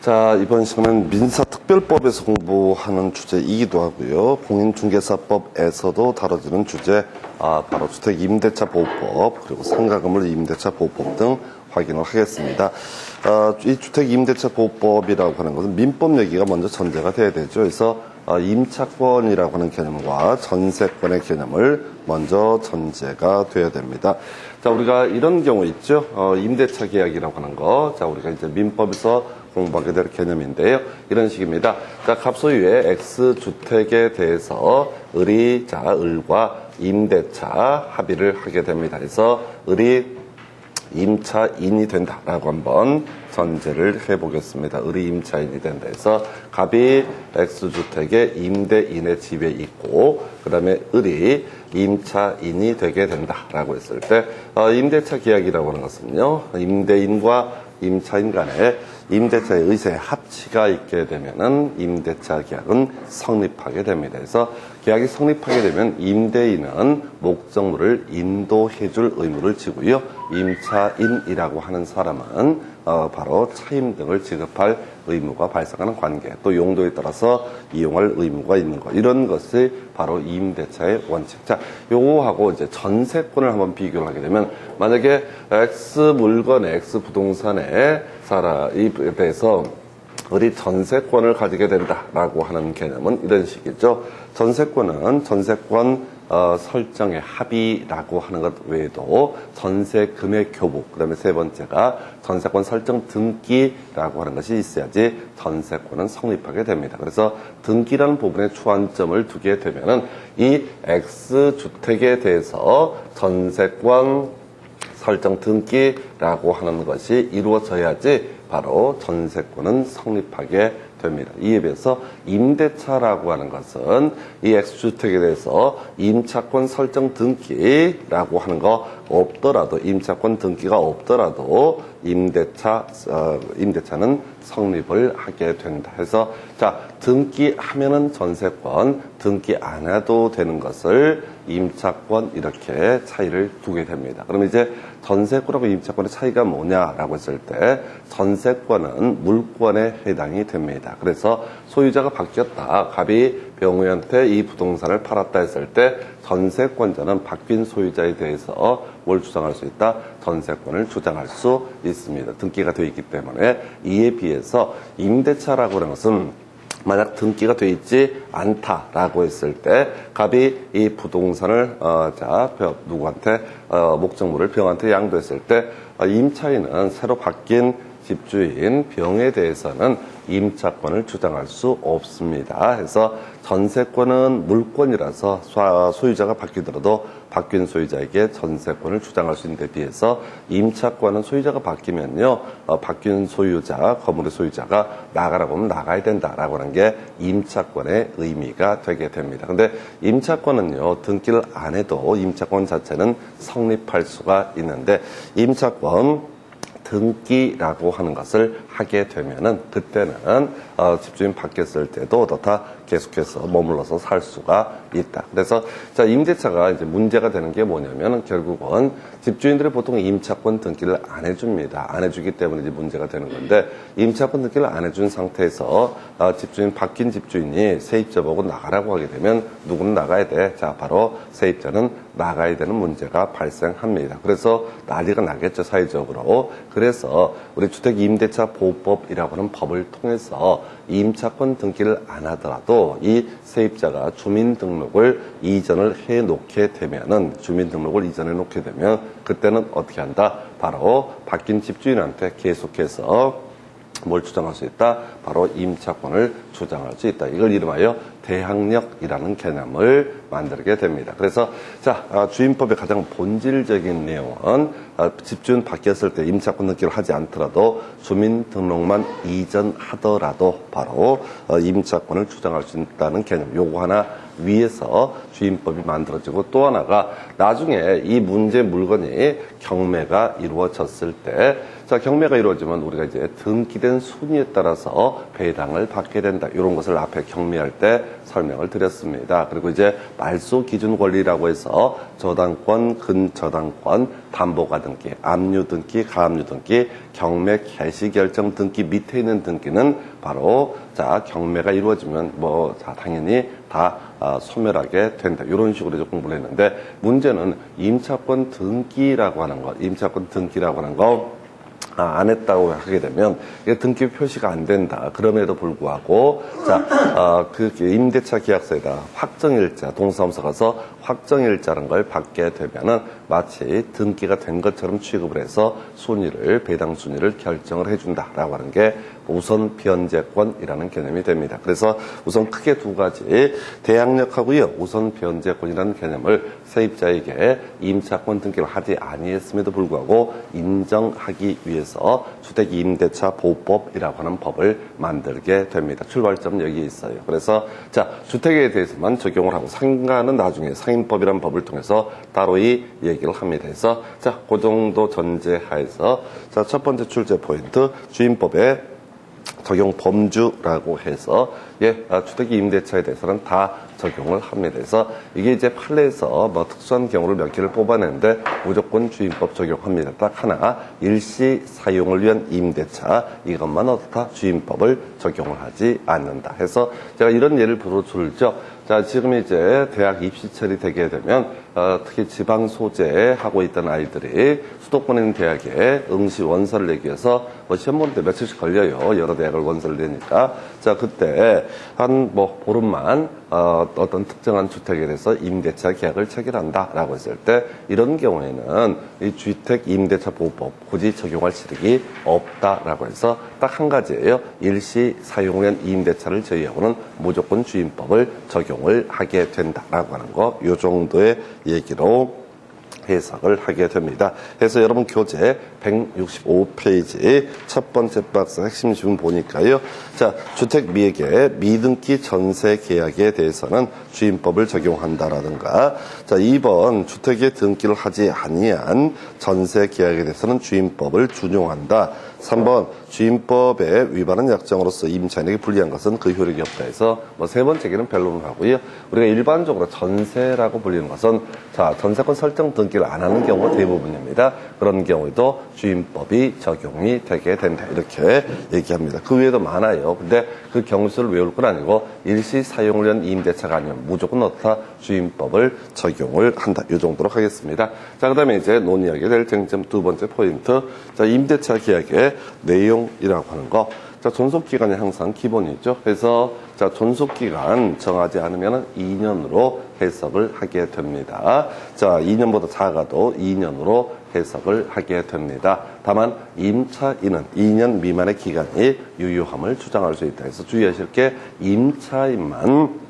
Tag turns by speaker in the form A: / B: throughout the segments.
A: 자, 이번 시간은 민사특별법에서 공부하는 주제이기도 하고요. 공인중개사법에서도 다뤄지는 주제, 바로 주택임대차보호법, 그리고 상가건물 임대차보호법 등 확인을 하겠습니다. 이 주택임대차보호법이라고 하는 것은 민법 얘기가 먼저 전제가 돼야 되죠. 그래서 임차권이라고 하는 개념과 전세권의 개념을 먼저 전제가 돼야 됩니다. 자, 우리가 이런 경우 있죠. 임대차 계약이라고 하는 거. 자, 우리가 이제 민법에서 공부하게 될 개념인데요. 이런 식입니다. 자, 갑소유의 X주택에 대해서 을과 임대차 합의를 하게 됩니다. 그래서 을이 임차인이 된다라고 한번 전제를 해보겠습니다. 을이 임차인이 된다 해서 갑이 X주택의 임대인의 집에 있고 그 다음에 을이 임차인이 되게 된다라고 했을 때 임대차 계약이라고 하는 것은요. 임대인과 임차인 간에 임대차의 의사의 합치가 있게 되면은 임대차 계약은 성립하게 됩니다. 그래서 계약이 성립하게 되면 임대인은 목적물을 인도해줄 의무를 지고요. 임차인이라고 하는 사람은 바로 차임 등을 지급할 의무가 발생하는 관계, 또 용도에 따라서 이용할 의무가 있는 것, 이런 것이 바로 임대차의 원칙. 자, 요거하고 이제 전세권을 한번 비교를 하게 되면 만약에 X 물건에 X 부동산에 사람에 대해서 을이 전세권을 가지게 된다라고 하는 개념은 이런 식이죠. 전세권은 전세권 설정의 합의라고 하는 것 외에도 전세금의 교부, 그 다음에 세 번째가 전세권 설정 등기라고 하는 것이 있어야지 전세권은 성립하게 됩니다. 그래서 등기라는 부분에 주안점을 두게 되면은 이 X주택에 대해서 전세권 설정 등기라고 하는 것이 이루어져야지 바로 전세권은 성립하게 됩니다. 이에 비해서 임대차라고 하는 것은 이 X주택에 대해서 임차권 설정 등기라고 하는 거 없더라도, 임차권 등기가 없더라도 임대차는 성립을 하게 된다 해서, 자, 등기하면은 전세권, 등기 안 해도 되는 것을 임차권, 이렇게 차이를 두게 됩니다. 그럼 이제 전세권하고 임차권의 차이가 뭐냐라고 했을 때 전세권은 물권에 해당이 됩니다. 그래서 소유자가 바뀌었다. 갑이 병우한테 이 부동산을 팔았다 했을 때 전세권자는 바뀐 소유자에 대해서 뭘 주장할 수 있다? 전세권을 주장할 수 있습니다. 등기가 되어 있기 때문에. 이에 비해서 임대차라고 하는 것은 만약 등기가 되어 있지 않다라고 했을 때 갑이 이 부동산을 누구한테 목적물을 병한테 양도했을 때 임차인은 새로 바뀐 집주인 병에 대해서는 임차권을 주장할 수 없습니다. 그래서 전세권은 물권이라서 소유자가 바뀌더라도 바뀐 소유자에게 전세권을 주장할 수 있는 데 비해서 임차권은 소유자가 바뀌면요, 바뀐 소유자, 건물의 소유자가 나가라고 하면 나가야 된다라고 하는 게 임차권의 의미가 되게 됩니다. 근데 임차권은요, 등기를 안 해도 임차권 자체는 성립할 수가 있는데 임차권 등기라고 하는 것을 하게 되면은 그때는 집주인 바뀌었을 때도 어떻다 계속해서 머물러서 살 수가 있다. 그래서 자, 임대차가 이제 문제가 되는 게 뭐냐면은 결국은 집주인들이 보통 임차권 등기를 안 해줍니다. 안 해주기 때문에 이제 문제가 되는 건데 임차권 등기를 안 해준 상태에서 바뀐 집주인이 세입자 보고 나가라고 하게 되면 누구는 나가야 돼. 자, 바로 세입자는 나가야 되는 문제가 발생합니다. 그래서 난리가 나겠죠, 사회적으로. 그래서 우리 주택임대차보호법이라고 하는 법을 통해서 임차권 등기를 안 하더라도 이 세입자가 주민등록을 이전을 해 놓게 되면은, 주민등록을 이전해 놓게 되면 그때는 어떻게 한다? 바로 바뀐 집주인한테 계속해서 뭘 주장할 수 있다? 바로 임차권을 주장할 수 있다. 이걸 이름하여 대항력이라는 개념을 만들게 됩니다. 그래서 자, 주임법의 가장 본질적인 내용은 집주인 바뀌었을 때 임차권 등기를 하지 않더라도 주민등록만 이전하더라도 바로 임차권을 주장할 수 있다는 개념. 요거 하나 위에서 주임법이 만들어지고, 또 하나가 나중에 이 문제 물건이 경매가 이루어졌을 때, 자, 경매가 이루어지면 우리가 이제 등기된 순위에 따라서 배당을 받게 된다. 이런 것을 앞에 경매할 때 설명을 드렸습니다. 그리고 이제 말소 기준 권리라고 해서 저당권, 근저당권, 담보가 등기, 압류 등기, 가압류 등기, 경매 개시 결정 등기 밑에 있는 등기는 바로 자 경매가 이루어지면 뭐 자 당연히 다 소멸하게 된다. 이런 식으로 이제 공부를 했는데 문제는 임차권 등기라고 하는 것, 임차권 등기라고 하는 거 안 했다고 하게 되면 이게 등기 표시가 안 된다. 그럼에도 불구하고 그 임대차 계약서에다 확정일자 동사무소 가서 확정일자라는 걸 받게 되면은 마치 등기가 된 것처럼 취급을 해서 순위를 배당 순위를 결정을 해준다라고 하는 게 우선 변제권이라는 개념이 됩니다. 그래서 우선 크게 두 가지 대항력하고요 우선 변제권이라는 개념을 세입자에게 임차권 등기를 하지 아니했음에도 불구하고 인정하기 위해서 주택임대차 보호법이라고 하는 법을 만들게 됩니다. 출발점 여기 있어요. 그래서 자 주택에 대해서만 적용을 하고 상가는 나중에 상인법이라는 법을 통해서 따로 이 얘기를 합니다. 그래서 자 그 정도 전제하에서 자 첫 번째 출제 포인트 주임법에 적용 범주라고 해서 주택 임대차에 대해서는 다 적용을 합니다. 그래서 이게 이제 판례에서 뭐 특수한 경우를 몇 개를 뽑아내는데 무조건 주임법 적용합니다. 딱 하나 일시 사용을 위한 임대차 이것만 어떻다 주임법을 적용을 하지 않는다 해서 제가 이런 예를 들어줄죠. 자 지금 이제 대학 입시철이 되게 되면 특히 지방 소재에 하고 있던 아이들이 수도권에 있는 대학에 응시 원서를 내기 위해서 뭐 시험 보는데 며칠씩 걸려요. 여러 대학을 원서를 내니까. 자 그때 한 뭐 보름만 어떤 특정한 주택에 대해서 임대차 계약을 체결한다라고 했을 때 이런 경우에는 이 주택 임대차 보호법 굳이 적용할 실익이 없다라고 해서 딱 한 가지예요. 일시 사용을 위한 임대차를 제외하고는 무조건 주임법을 적용을 하게 된다라고 하는 거 이 정도의 얘기로 해석을 하게 됩니다. 그래서 여러분 교재 165페이지 첫 번째 박스 핵심 지문 보니까요. 자, 주택 미액의 미등기 전세 계약에 대해서는 주임법을 적용한다라든가 자, 2번 주택에 등기를 하지 아니한 전세 계약에 대해서는 주임법을 준용한다. 3번 주임법에 위반한 약정으로서 임차인에게 불리한 것은 그 효력이 없다 해서 뭐 세 번째 개는 변론을 하고요. 우리가 일반적으로 전세라고 불리는 것은 자 전세권 설정 등기를 안 하는 경우가 대부분입니다. 그런 경우에도 주임법이 적용이 되게 된다 이렇게 얘기합니다. 그 외에도 많아요. 근데 그 경우수를 외울 건 아니고 일시 사용을 위한 임대차가 아니면 무조건 어떻다 주임법을 적용을 한다. 이 정도로 하겠습니다. 자 그다음에 이제 논의하게 될 쟁점 두 번째 포인트 자 임대차 계약의 내용이라고 하는 거. 자, 존속기간이 항상 기본이죠. 그래서, 자, 존속기간 정하지 않으면 2년으로 해석을 하게 됩니다. 자, 2년보다 작아도 2년으로 해석을 하게 됩니다. 다만, 임차인은 2년 미만의 기간이 유효함을 주장할 수 있다. 그래서 주의하실 게 임차인만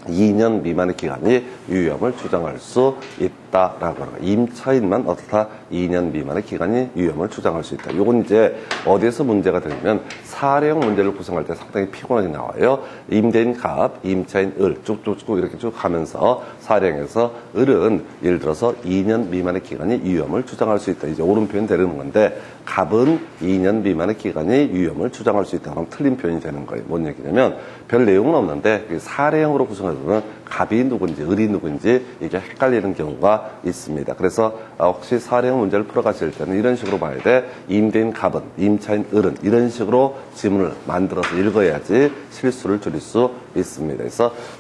A: 2년 미만의 기간이 유효함을 주장할 수 있다라고 하는 거예요. 임차인만 어떻다 2년 미만의 기간이 유효함을 주장할 수 있다. 이건 이제 어디에서 문제가 되냐면 사례형 문제를 구성할 때 상당히 피곤하게 나와요. 임대인 갑, 임차인 을 쭉쭉쭉 이렇게 쭉 가면서 사례형에서 을은 예를 들어서 2년 미만의 기간이 유효함을 주장할 수 있다. 이제 옳은 표현 되는 건데 갑은 2년 미만의 기간이 유효함을 주장할 수 있다. 그럼 틀린 표현이 되는 거예요. 뭔 얘기냐면 별 내용은 없는데 사례형으로 구성해서는 갑이 누군지 을이 누군지 이게 헷갈리는 경우가 있습니다. 그래서 혹시 사례형 문제를 풀어가실 때는 이런 식으로 봐야 돼. 임대인 갑은, 임차인 을은 이런 식으로 지문을 만들어서 읽어야지 실수를 줄일 수 있습니다.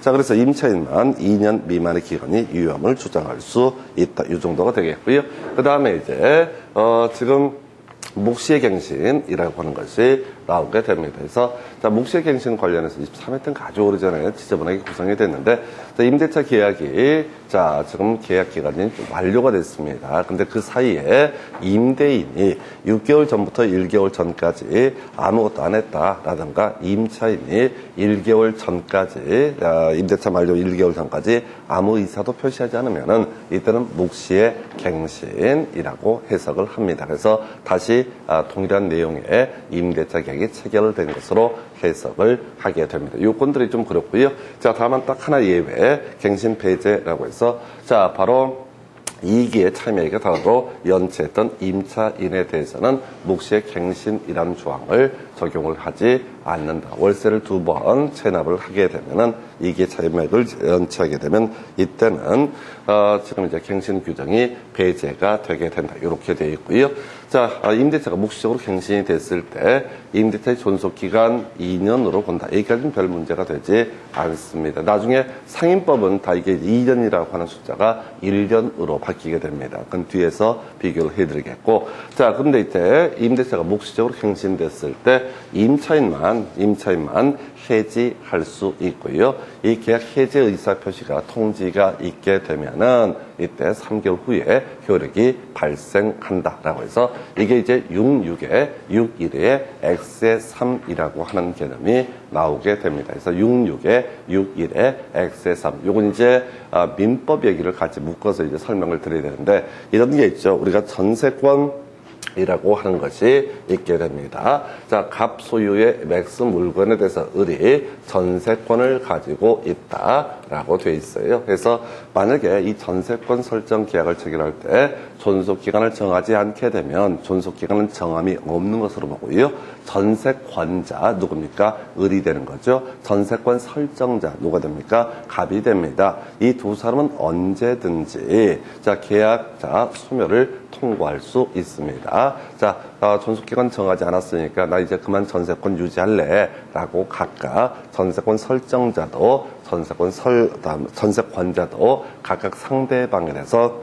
A: 그래서 임차인만 2년 미만의 기간이 유효함을 주장할 수 있다. 이 정도가 되겠고요. 그 다음에 이제 지금 묵시의 갱신이라고 하는 것이 나오게 됩니다. 그래서 자, 묵시의 갱신 관련해서 23회 때는 아주 오래전에 지저분하게 구성이 됐는데 자, 임대차 계약이 자 지금 계약 기간이 완료가 됐습니다. 근데 그 사이에 임대인이 6개월 전부터 1개월 전까지 아무것도 안 했다라든가 임차인이 1개월 전까지 임대차 만료 1개월 전까지 아무 의사도 표시하지 않으면은 이때는 묵시의 갱신이라고 해석을 합니다. 그래서 다시 동일한 내용의 임대차 계약이 체결된 것으로 해석을 하게 됩니다. 요건들이 좀 그렇고요. 자, 다만 딱 하나 예외, 갱신 폐지라고 해서 자, 바로 2기의 참여액에 달하도록 연체했던 임차인에 대해서는 묵시의 갱신이라는 조항을 적용을 하지 않는다. 월세를 2번 체납을 하게 되면은 이게 차임액을 연체하게 되면 이때는 지금 이제 갱신 규정이 배제가 되게 된다. 이렇게 되어 있고요. 자, 임대차가 묵시적으로 갱신이 됐을 때 임대차의 존속기간 2년으로 본다. 여기까지는 별 문제가 되지 않습니다. 나중에 상임법은 다 이게 2년이라고 하는 숫자가 1년으로 바뀌게 됩니다. 그건 뒤에서 비교를 해드리겠고. 자, 그런데 이때 임대차가 묵시적으로 갱신됐을 때 임차인만 해지할 수 있고요. 이 계약 해지 의사표시가 통지가 있게 되면은 이때 3개월 후에 효력이 발생한다라고 해서 이게 이제 66에 61에 X의 3이라고 하는 개념이 나오게 됩니다. 그래서 66에 61에 X의 3. 요건 이제 민법 얘기를 같이 묶어서 이제 설명을 드려야 되는데 이런 게 있죠. 우리가 전세권 이라고 하는 것이 있게 됩니다. 자, 갑 소유의 맥스 물건에 대해서 을이 전세권을 가지고 있다라고 돼 있어요. 그래서 만약에 이 전세권 설정 계약을 체결할 때 존속기간을 정하지 않게 되면 존속기간은 정함이 없는 것으로 보고요. 전세권자 누굽니까? 을이 되는 거죠. 전세권 설정자 누가 됩니까? 갑이 됩니다. 이 두 사람은 언제든지 자 계약자 소멸을 통고할 수 있습니다. 자, 존속기간 정하지 않았으니까 나 이제 그만 전세권 유지할래 라고 각각 전세권 설정자도 전세권자도 각각 상대방에 대해서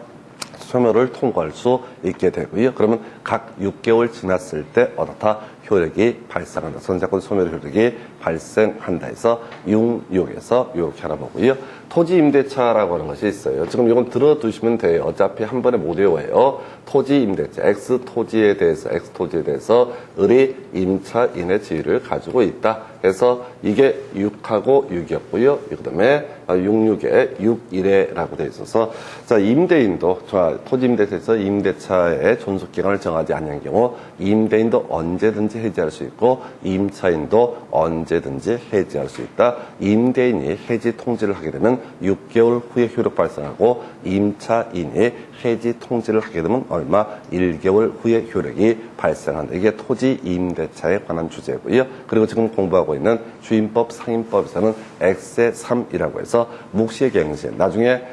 A: 소멸을 통고할 수 있게 되고요. 그러면 각 6개월 지났을 때 어떻다? 효력이 발생한다. 전세권 소멸 효력이 발생한다 해서 66에서 이렇게 알아보고요. 토지 임대차라고 하는 것이 있어요. 지금 이건 들어두시면 돼요. 어차피 한 번에 못 외워요. 토지 임대차, X토지에 대해서 을이 임차인의 지위를 가지고 있다. 그래서 이게 6하고 6이었고요. 그 다음에 66에 61에라고 되어 있어서 자 임대인도 토지 임대차에서 임대차의 존속기간을 정하지 않는 경우 임대인도 언제든지 해지할 수 있고 임차인도 언제든지 해지할 수 있다. 임대인이 해지 통지를 하게 되면 6개월 후에 효력 발생하고 임차인이 해지 통지를 하게 되면 얼마? 1개월 후에 효력이 발생한다. 이게 토지 임대차에 관한 주제고요. 그리고 지금 공부하고 있는 주임법, 상임법에서는 X의 3이라고 해서 묵시갱신. 나중에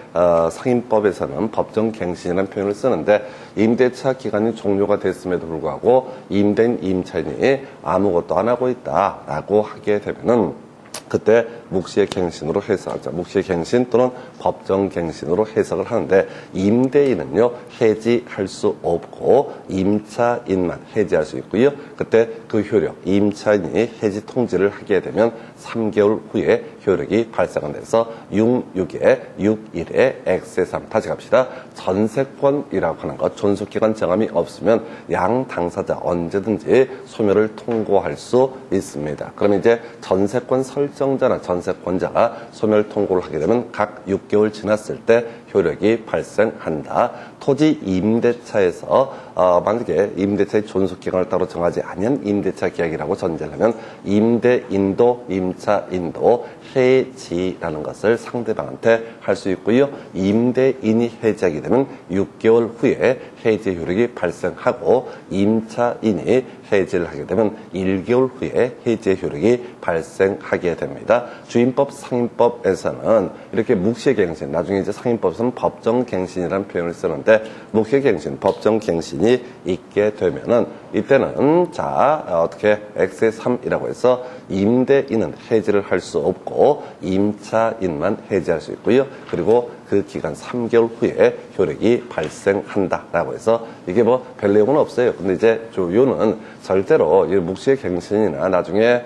A: 상임법에서는 법정갱신이라는 표현을 쓰는데 임대차 기간이 종료가 됐음에도 불구하고 임대인, 임차인이 아무것도 안 하고 있다라고 하게 되면은 그때 묵시의 갱신으로 해석하죠. 묵시의 갱신 또는 법정 갱신으로 해석을 하는데 임대인은요 해지할 수 없고 임차인만 해지할 수 있고요. 그때 그 효력 임차인이 해지 통지를 하게 되면 3개월 후에 효력이 발생한다 해서 66에 61에 X의 3 다시 갑시다. 전세권이라고 하는 것 존속기간 정함이 없으면 양 당사자 언제든지 소멸을 통고할 수 있습니다. 그러면 이제 전세권 설정자나 전세권자가 소멸 통고를 하게 되면 각 6개월 지났을 때 효력이 발생한다. 토지 임대차에서 만약에 임대차의 존속기간을 따로 정하지 않은 임대차 계약이라고 전제를 하면 임대인도 임차인도 해지라는 것을 상대방한테 할 수 있고요. 임대인이 해지하게 되면 6개월 후에 해지 효력이 발생하고 임차인이 해지를 하게 되면 1개월 후에 해지 효력이 발생하게 됩니다. 주임법, 상임법에서는 이렇게 묵시갱신, 나중에 이제 상임법에서는 법정갱신이라는 표현을 쓰는데 묵시갱신, 법정갱신이 있게 되면은 이때는 자 어떻게 X의 3이라고 해서 임대인은 해지를 할 수 없고 임차인만 해지할 수 있고요. 그리고 그 기간 3개월 후에 효력이 발생한다라고 해서 이게 뭐 별 내용은 없어요. 근데 이제 요는 절대로 이 묵시의 갱신이나 나중에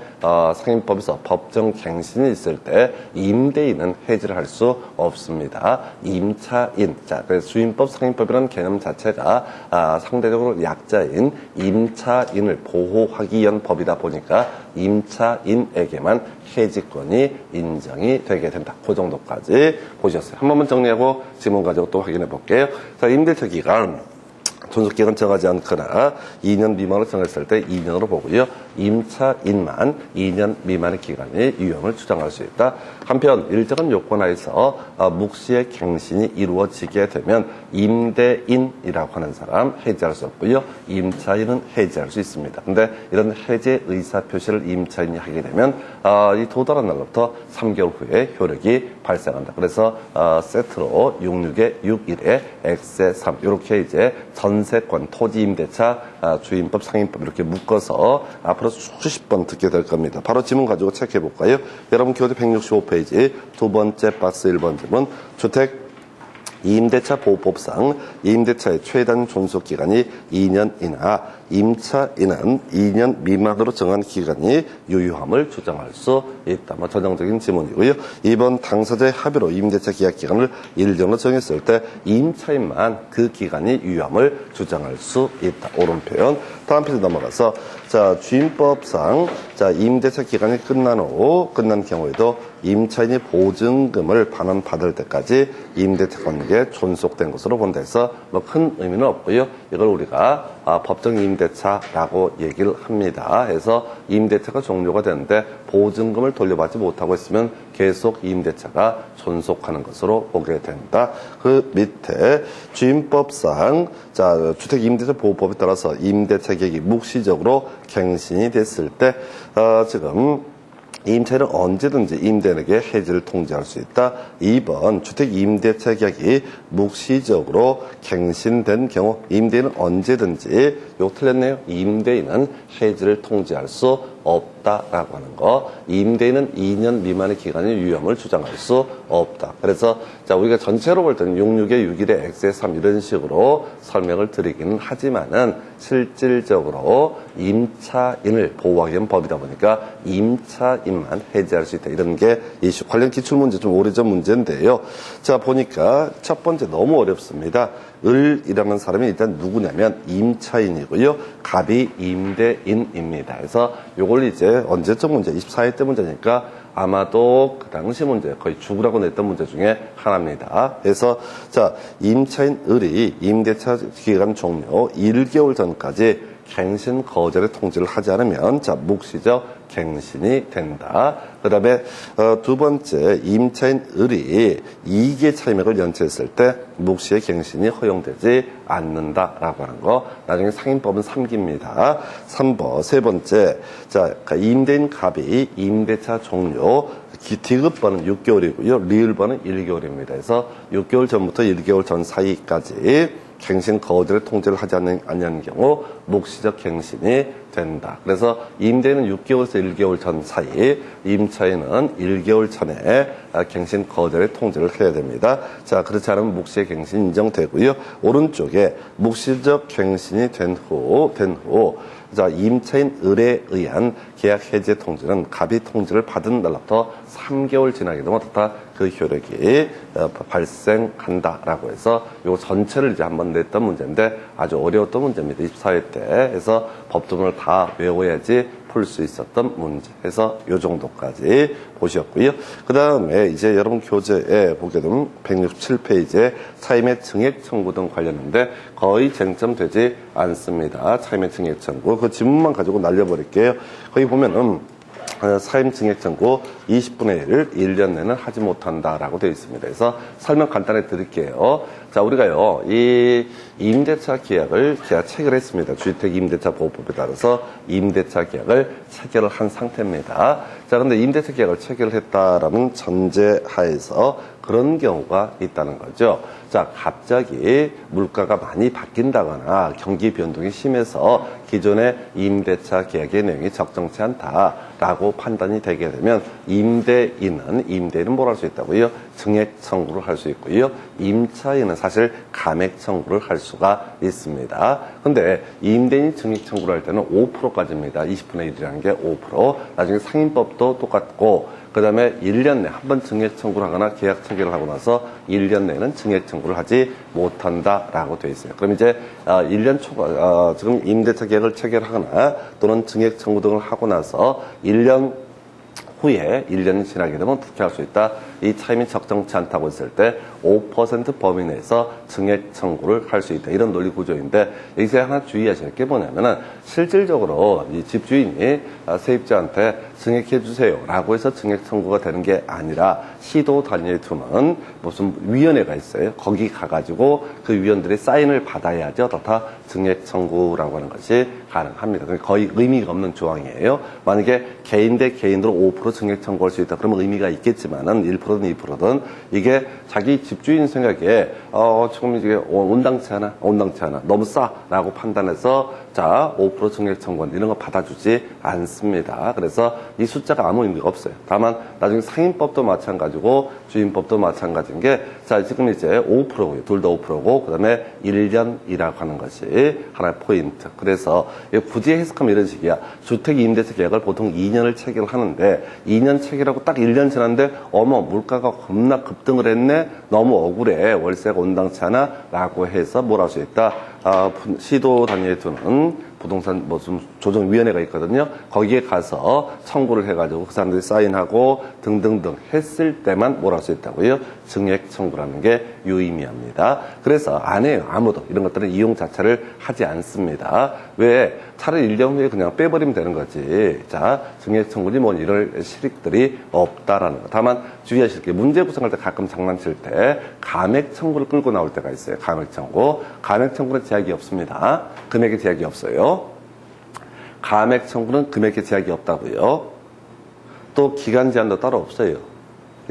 A: 상임법에서 법정 갱신이 있을 때 임대인은 해지를 할 수 없습니다. 임차인, 자 그래서 주임법, 상임법이라는 개념 자체가 상대적으로 약자인 임차인을 보호하기 위한 법이다 보니까 임차인에게만 해지권이 인정이 되게 된다. 그 정도까지 보셨어요. 한 번만 정리하고 질문 가지고 또 확인해 볼게요. 자, 임대차 기간. 존속기간 정하지 않거나 2년 미만으로 정했을 때 2년으로 보고요. 임차인만 2년 미만의 기간이 유효함을 주장할 수 있다. 한편 일정한 요건 하에서 묵시의 갱신이 이루어지게 되면 임대인이라고 하는 사람 해지할 수 없고요. 임차인은 해지할 수 있습니다. 근데 이런 해지 의사표시를 임차인이 하게 되면 이 도달한 날로부터 3개월 후에 효력이 발생한다. 그래서 세트로 66에 61에 X에 3 이렇게 이제 전세권, 토지임대차, 주임법, 상임법 이렇게 묶어서 앞으로 수십 번 듣게 될 겁니다. 바로 지문 가지고 체크해 볼까요? 여러분 교재 165페이지 두 번째 박스 1번 지문 주택 임대차 보호법상 임대차의 최단 존속기간이 2년이나 임차인은 2년 미만으로 정한 기간이 유효함을 주장할 수 있다. 전형적인 지문이고요. 2번 당사자의 합의로 임대차 계약 기간을 1년으로 정했을 때 임차인만 그 기간이 유효함을 주장할 수 있다. 옳은 표현. 다음 페이지 넘어가서 주임법상 임대차 기간이 끝난 경우에도 임차인이 보증금을 반환받을 때까지 임대차 관계에 존속된 것으로 본다 해서 큰 의미는 없고요. 이걸 우리가 법정 임대차라고 얘기를 합니다. 해서 임대차가 종료가 되는데 보증금을 돌려받지 못하고 있으면 계속 임대차가 존속하는 것으로 보게 된다. 그 밑에 주임법상 주택임대차 보호법에 따라서 임대차 계약이 묵시적으로 갱신이 됐을 때 지금 임차인은 언제든지 임대인에게 해지를 통지할 수 있다. 2번 주택 임대차 계약이 묵시적으로 갱신된 경우 임대인은 언제든지 이거 틀렸네요. 임대인은 해지를 통지할 수 없다라고 하는 거. 임대인은 2년 미만의 기간의 유효함을 주장할 수 없다. 그래서 우리가 전체로 볼 때는 66에 6일에 X에 3 이런 식으로 설명을 드리기는 하지만은 실질적으로 임차인을 보호하기 위한 법이다 보니까 임차인만 해지할 수 있다. 이런 게 이슈. 관련 기출문제 좀 오래전 문제인데요. 보니까 첫 번째 너무 어렵습니다. 을이라는 사람이 일단 누구냐면 임차인이고요. 갑이 임대인입니다. 그래서 요걸 이제 언제적 문제? 24회 때 문제니까 아마도 그 당시 문제, 거의 죽으라고 냈던 문제 중에 하나입니다. 그래서 임차인 을이 임대차 기간 종료 1개월 전까지 갱신 거절의 통지를 하지 않으면 묵시적 갱신이 된다. 그 다음에 두 번째 임차인 을이 이익의 차임액을 연체했을 때 묵시의 갱신이 허용되지 않는다라고 하는 거. 나중에 상임법은 3기입니다. 3번 세 번째 임대인 갑이 임대차 종료 디귿번은 6개월이고요. 리을번은 1개월입니다. 그래서 6개월 전부터 1개월 전 사이까지 갱신 거절의 통지를 하지 않는 경우 묵시적 갱신이 된다. 그래서 임대인은 6개월에서 1개월 전 사이, 임차인은 1개월 전에 갱신 거절의 통지를 해야 됩니다. 그렇지 않으면 묵시의 갱신이 인정되고요. 오른쪽에 묵시적 갱신이 된 후 임차인 을에 의한 계약 해지 통지는 갑이 통지를 받은 날부터 3개월 지나게 되면 그 효력이 발생한다라고 해서 요 전체를 이제 한번 냈던 문제인데 아주 어려웠던 문제입니다. 24회 때 해서 법조문을 다 외워야지 풀 수 있었던 문제 해서 요 정도까지 보셨고요. 그 다음에 이제 여러분 교재에 보게 되면 167페이지에 차임의 증액 청구 등 관련인데 거의 쟁점되지 않습니다. 차임의 증액 청구. 그 지문만 가지고 날려버릴게요. 거기 보면은 사임 증액 청구 20분의 1을 1년 내는 하지 못한다라고 되어 있습니다. 그래서 설명 간단히 드릴게요. 우리가요, 이 임대차 계약을 체결했습니다. 주택 임대차 보호법에 따라서 임대차 계약을 체결을 한 상태입니다. 근데 임대차 계약을 체결했다라는 전제하에서 그런 경우가 있다는 거죠. 갑자기 물가가 많이 바뀐다거나 경기 변동이 심해서 기존의 임대차 계약의 내용이 적정치 않다라고 판단이 되게 되면 임대인은 뭘 할 수 있다고요? 증액 청구를 할 수 있고요. 임차인은 사실 감액 청구를 할 수가 있습니다. 근데 임대인이 증액 청구를 할 때는 5%까지입니다. 20분의 1이라는 게 5%. 나중에 상임법도 똑같고 그 다음에 1년 내 한 번 증액 청구를 하거나 계약 체결을 하고 나서 1년 내는 증액 청구를 하지 못한다라고 되어 있어요. 그럼 이제 1년 초과 지금 임대차 계약을 체결하거나 또는 증액 청구 등을 하고 나서 1년 후에 1년이 지나게 되면 어떻게 할 수 있다? 이 차임이 적정치 않다고 했을 때 5% 범위 내에서 증액 청구를 할 수 있다. 이런 논리 구조인데 여기서 하나 주의하실 게 뭐냐면은 실질적으로 이 집주인이 세입자한테 증액해 주세요 라고 해서 증액 청구가 되는 게 아니라 시도 단위에 두는 무슨 위원회가 있어요. 거기 가가지고 그 위원들의 사인을 받아야죠. 다 증액 청구라고 하는 것이 가능합니다. 거의 의미가 없는 조항이에요. 만약에 개인 대 개인으로 5% 증액 청구할 수 있다. 그러면 의미가 있겠지만은 1%든 2%든 이게 자기 집주인 생각에 지금 이게 온당치 않아 너무 싸라고 판단해서 자 5% 증액 청구 이런 거 받아주지 않습니다. 그래서 이 숫자가 아무 의미가 없어요. 다만 나중에 상인법도 마찬가지고 주인법도 마찬가지인 게 자 지금 이제 5%고요. 둘 다 5%고 그다음에 1년이라고 하는 것이 하나의 포인트. 그래서 굳이 해석하면 이런 식이야. 주택 임대차 계약을 보통 2년을 체결하는데 2년 체결하고 딱 1년 지났는데 어머 물가가 겁나 급등을 했네. 너무 억울해. 월세가 온당치 않아. 라고 해서 뭘 할 수 있다. 시도 단위에 두는 부동산 무슨 조정위원회가 있거든요. 거기에 가서 청구를 해가지고 그 사람들이 사인하고 등등등 했을 때만 뭘 할 수 있다고요? 증액 청구라는 게 유의미합니다. 그래서 안 해요. 아무도. 이런 것들은 이용 자체를 하지 않습니다. 왜? 차라리 1년 후에 그냥 빼버리면 되는 거지. 자, 증액 청구니 뭐 이럴 실익들이 없다라는 거. 다만 주의하실 게 문제 구성할 때 가끔 장난칠 때 감액 청구를 끌고 나올 때가 있어요. 감액 청구. 감액 청구는 제약이 없습니다. 금액에 제약이 없어요. 감액 청구는 금액에 제약이 없다고요. 또 기간 제한도 따로 없어요.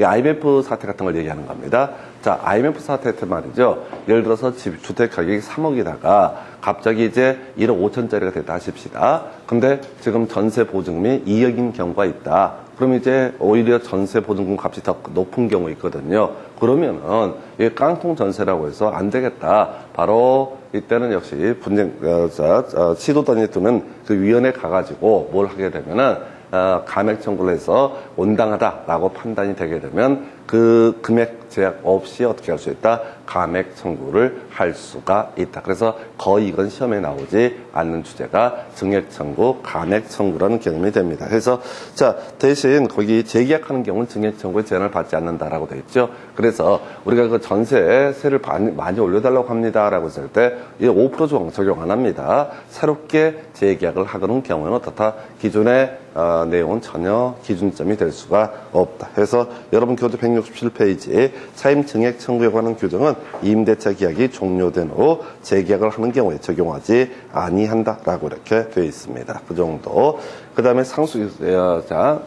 A: IMF 사태 같은 걸 얘기하는 겁니다. 자, IMF 사태 때 말이죠. 예를 들어서 주택 가격이 3억이다가 갑자기 이제 1억 5천짜리가 됐다 하십시다. 근데 지금 전세 보증금이 2억인 경우가 있다. 그럼 이제 오히려 전세 보증금 값이 더 높은 경우 있거든요. 그러면은 이 깡통 전세라고 해서 안 되겠다. 바로 이때는 역시 시도 단위에 두는 그 위원회 가가지고 뭘 하게 되면은 감액 청구를 해서 온당하다라고 판단이 되게 되면 그 금액 제약 없이 어떻게 할 수 있다? 감액 청구를 할 수가 있다. 그래서 거의 이건 시험에 나오지 않는 주제가 증액 청구, 감액 청구라는 개념이 됩니다. 그래서 자 대신 거기 재계약하는 경우는 증액 청구에 제한을 받지 않는다라고 되어 있죠. 그래서 우리가 그 전세세를 많이 올려달라고 합니다라고 했을 때 이 5% 조항 적용 안 합니다. 새롭게 재계약을 하는 경우는 어떻다? 기존의 내용은 전혀 기준점이 될 수가 없다. 그래서 여러분 교재 167페이지 차임 증액 청구에 관한 규정은 임대차 계약이 종료된 후 재계약을 하는 경우에 적용하지 아니한다라고 이렇게 되어 있습니다. 그 정도. 그 다음에 상수자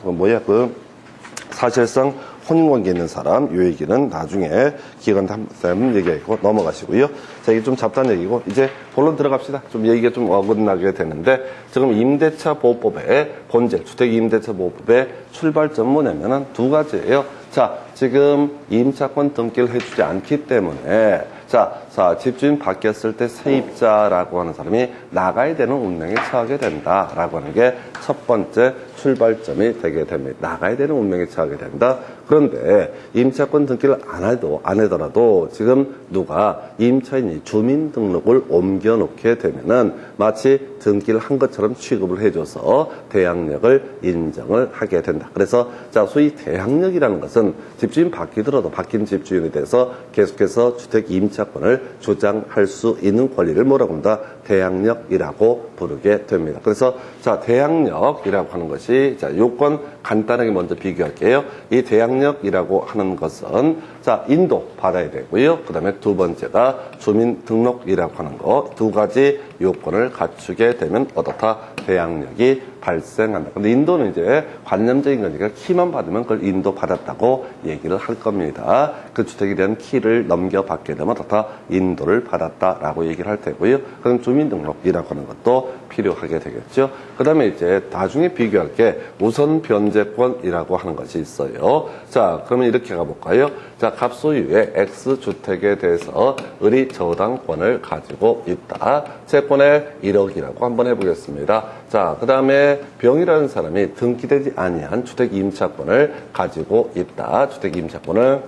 A: 사실상 혼인관계에 있는 사람, 이 얘기는 나중에 기간 한번 얘기하고 넘어가시고요. 자, 이게 좀 잡다한 얘기고, 이제 본론 들어갑시다. 좀 얘기가 좀 어긋나게 되는데, 지금 임대차 보호법의 본질, 주택임대차보호법의 출발점은 뭐냐면은 두 가지예요. 자, 지금 임차권 등기를 해주지 않기 때문에, 자, 집주인 바뀌었을 때 세입자라고 하는 사람이 나가야 되는 운명에 처하게 된다라고 하는 게 첫 번째 출발점이 되게 됩니다. 나가야 되는 운명에 처하게 된다. 그런데 임차권 등기를 안 하더라도 지금 누가 임차인이 주민등록을 옮겨놓게 되면은 마치 등기를 한 것처럼 취급을 해줘서 대항력을 인정을 하게 된다. 그래서 자, 소위 대항력이라는 것은 집주인 바뀌더라도 바뀐 집주인에 대해서 계속해서 주택 임차권을 주장할 수 있는 권리를 뭐라고 한다? 대항력이라고 부르게 됩니다. 그래서 자, 대항력이라고 하는 것이 자, 요건 간단하게 먼저 비교할게요. 이 대항력이라고 하는 것은 자, 인도 받아야 되고요. 그 다음에 두 번째가 주민등록이라고 하는 거 두 가지 요건을 갖추게 되면 어떻다? 대항력이 발생한다. 근데 인도는 이제 관념적인 거니까 키만 받으면 그걸 인도 받았다고 얘기를 할 겁니다. 그 주택에 대한 키를 넘겨받게 되면 어떻다? 인도를 받았다라고 얘기를 할 테고요. 그럼 주민등록이라고 하는 것도 필요하게 되겠죠. 그 다음에 이제 나중에 비교할 게 우선 변제권이라고 하는 것이 있어요. 자, 그러면 이렇게 가볼까요? 자, 갑소유의 X주택에 대해서 의리 저당권을 가지고 있다. 채권의 1억이라고 한번 해보겠습니다. 자, 그 다음에 병이라는 사람이 등기되지 아니한 주택 임차권을 가지고 있다. 주택 임차권을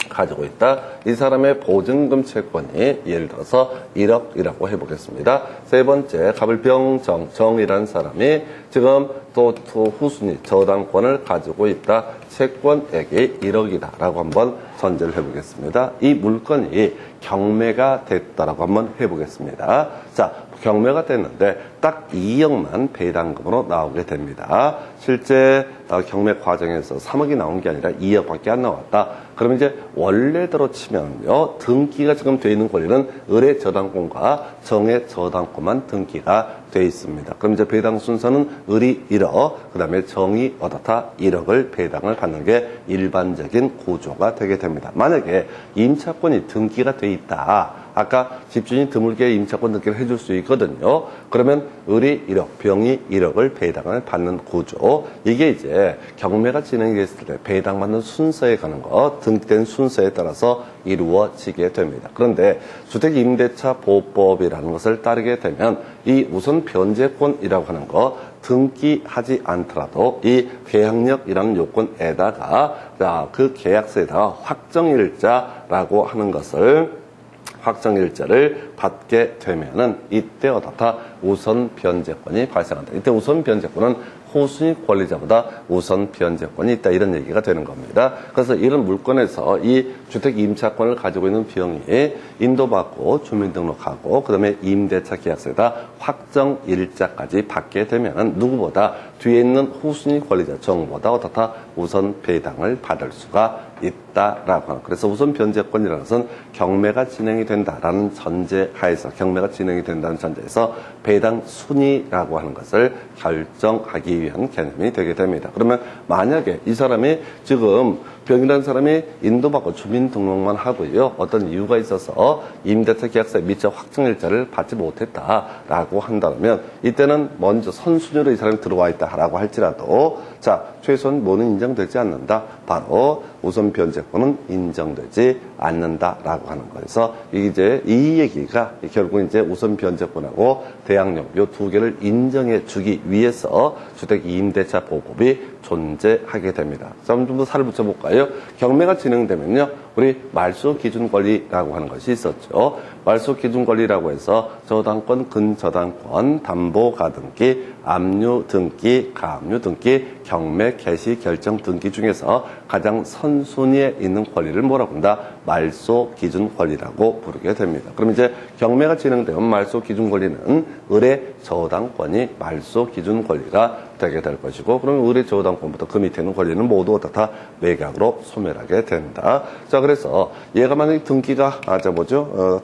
A: 가지고 있다. 이 사람의 보증금 채권이 예를 들어서 1억이라고 해보겠습니다. 세 번째, 갑을병정, 정이라는 사람이 지금 또 후순위 저당권을 가지고 있다. 채권액이 1억이다 라고 한번 전제를 해보겠습니다. 이 물건이 경매가 됐다라고 한번 해보겠습니다. 자, 경매가 됐는데 딱 2억만 배당금으로 나오게 됩니다. 실제 경매 과정에서 3억이 나온 게 아니라 2억밖에 안 나왔다. 그러면 이제 원래대로 치면요, 등기가 지금 되어 있는 권리는 을의 저당권과 정의 저당권만 등기가 되어 있습니다. 그럼 이제 배당 순서는 을이 1억, 그 다음에 정이 어떻다 1억을 배당을 받는 게 일반적인 구조가 되게 됩니다. 만약에 임차권이 등기가 되어 있다. 아까 집주인이 드물게 임차권 등기를 해줄 수 있거든요. 그러면 을이 1억, 병이 1억을 배당을 받는 구조. 이게 이제 경매가 진행이 됐을 때 배당받는 순서에 가는 거, 등기된 순서에 따라서 이루어지게 됩니다. 그런데 주택임대차 보호법이라는 것을 따르게 되면 이 우선 변제권이라고 하는 거 등기하지 않더라도 이 계약력이라는 요건에다가 그 계약서에다가 확정일자라고 하는 것을 확정일자를 받게 되면은 이때 어떻다 우선 변제권이 발생한다. 이때 우선 변제권은 후순위 권리자보다 우선 변제권이 있다 이런 얘기가 되는 겁니다. 그래서 이런 물건에서 이 주택 임차권을 가지고 있는 병이 인도받고 주민등록하고 그다음에 임대차 계약서에다 확정일자까지 받게 되면은 누구보다 뒤에 있는 후순위 권리자 정보다 어떻다 우선 배당을 받을 수가 있다라고 하는. 그래서 우선 변제권이라는 것은 경매가 진행이 된다라는 전제하에서 경매가 진행이 된다는 전제에서 배당 순위라고 하는 것을 결정하기 위한 개념이 되게 됩니다. 그러면 만약에 이 사람이 지금 병이라는 사람이 인도받고 주민등록만 하고요. 어떤 이유가 있어서 임대차 계약서에 미처 확정일자를 받지 못했다라고 한다면 이때는 먼저 선순위로 이 사람이 들어와 있다라고 할지라도 자 최소한 뭐는 인정되지 않는다. 바로 우선 변제권은 인정되지 않는다라고 하는 거에서 이제 이 얘기가 결국 이제 우선 변제권하고 대항력 요 두 개를 인정해 주기 위해서 주택 임대차 보호법이 존재하게 됩니다. 좀 더 살을 붙여볼까요? 경매가 진행되면요, 우리 말소 기준 권리라고 하는 것이 있었죠. 말소 기준 권리라고 해서 저당권, 근저당권, 담보 가등기, 압류 등기, 가압류 등기, 경매 개시 결정 등기 중에서 가장 선순위에 있는 권리를 뭐라고 한다? 말소 기준 권리라고 부르게 됩니다. 그럼 이제 경매가 진행되면 말소 기준 권리는 을의 저당권이 말소 기준 권리가 되게 될 것이고, 그러면 을의 저당권부터 그 밑에 있는 권리는 모두 다 매각으로 소멸하게 된다. 자, 그래서 얘가 만약에 등기가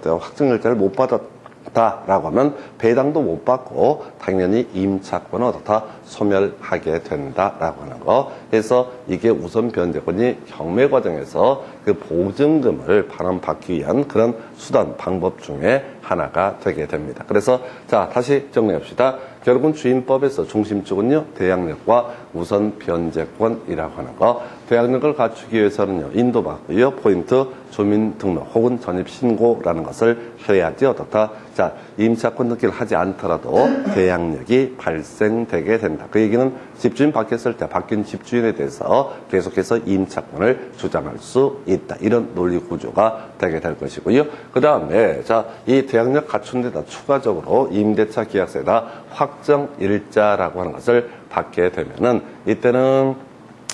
A: 확정일자를 못 받았다라고 하면 배당도 못 받고 당연히 임차권은 어떻다 소멸하게 된다라고 하는 거. 그래서 이게 우선 변제권이 경매 과정에서 그 보증금을 반환받기 위한 그런 수단 방법 중에 하나가 되게 됩니다. 그래서 자 다시 정리합시다. 결국은 주임법에서 중심축은요 대항력과 우선 변제권이라고 하는 거. 대항력을 갖추기 위해서는요 인도받고요 포인트 주민등록 혹은 전입신고라는 것을 해야지 어떻다. 자 임차권 등기를 하지 않더라도 대항력이 발생되게 된다. 그 얘기는 집주인 바뀌었을 때 바뀐 집주인에 대해서 계속해서 임차권을 주장할 수 있다. 이런 논리 구조가 되게 될 것이고요. 그 다음에 자 이 대항력 갖춘 데다 추가적으로 임대차 계약서에다 확정일자라고 하는 것을 받게 되면은 이때는